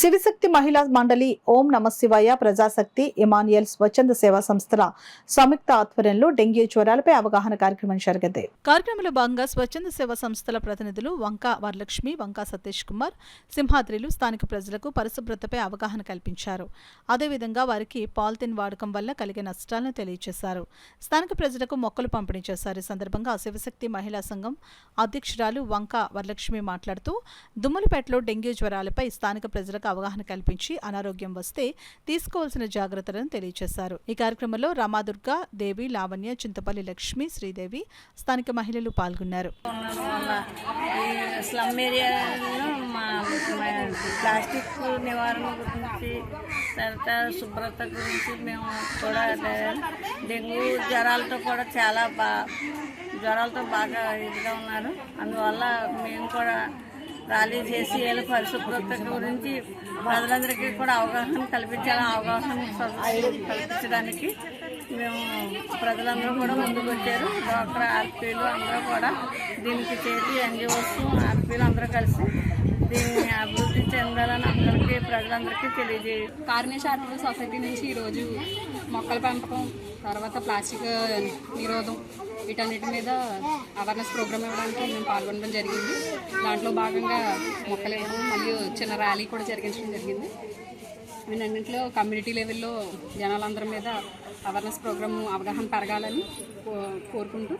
శివశక్తి మహిళా మండలి, ఓం నమశివాయ, ప్రజాశక్తి, ఇమాన్యుయల్ స్వచ్ఛంద సేవా సంస్థల సంయుక్త ఆధ్వర్యంలో డెంగ్యూ జ్వరాలపై అవగాహన కార్యక్రమం జరిగింది. కార్యక్రమంలో భాగంగా స్వచ్ఛంద సేవా సంస్థల ప్రతినిధులు వంకా వరలక్ష్మి, వంకా సతీష్ కుమార్, సింహాద్రిలు స్థానిక ప్రజలకు పరిశుభ్రతపై అవగాహన కల్పించారు. అదేవిధంగా వారికి పాలిథిన్ వాడకం వల్ల కలిగే నష్టాలను తెలియజేశారు. స్థానిక ప్రజలకు మొక్కలు పంపిణీ చేశారు. ఈ సందర్భంగా శివశక్తి మహిళా సంఘం అధ్యక్షురాలు వంకా వరలక్ష్మి మాట్లాడుతూ దుమ్మలపేటలో డెంగ్యూ జ్వరాలపై స్థానిక ప్రజలకు అవగాహన కల్పించి అనారోగ్యం వస్తే తీసుకోవాల్సిన జాగ్రత్తలను తెలియజేశారు. ఈ కార్యక్రమంలో రామాదుర్గ, దేవి, లావణ్య, చింతపల్లి లక్ష్మి, శ్రీదేవి, స్థానిక మహిళలు పాల్గొన్నారు. ప్లాస్టిక్ నివారణ గురించి, తర్వాత శుభ్రత గురించి మేము కూడా డెంగ్యూ జ్వరాలతో కూడా చాలా జ్వరాలతో బాగా ఇదిగా ఉన్నారు. అందువల్ల మేము కూడా ర్యాలీ చేసి వీళ్ళ పరిశుభ్రత గురించి ప్రజలందరికీ కూడా అవగాహన కల్పించడానికి మేము ప్రజలందరూ కూడా ముందుకు వచ్చారు. డాక్టర్ ఆర్పీలు అందరూ కూడా దీనికి చేసి ఎన్జిఓస్ ఆర్పీలు అందరూ కలిసి దీన్ని అభివృద్ధి చెందాలని అందరికీ ప్రజలందరికీ తెలియజేయాలి. కార్నిష్ చారిటబుల్ సొసైటీ నుంచి ఈరోజు మొక్కల పెంపకం, తర్వాత ప్లాస్టిక్ నిరోధం, వీటన్నిటి మీద అవేర్నెస్ ప్రోగ్రామ్ ఇవ్వడానికి మేము పాల్గొనడం జరిగింది. దాంట్లో భాగంగా మొక్కలు ఇవ్వడం మరియు చిన్న ర్యాలీ కూడా జరిగించడం జరిగింది. వీటన్నింటిలో కమ్యూనిటీ లెవెల్లో జనాలందరి మీద అవేర్నెస్ ప్రోగ్రాము అవగాహన పెరగాలని కోరుకుంటూ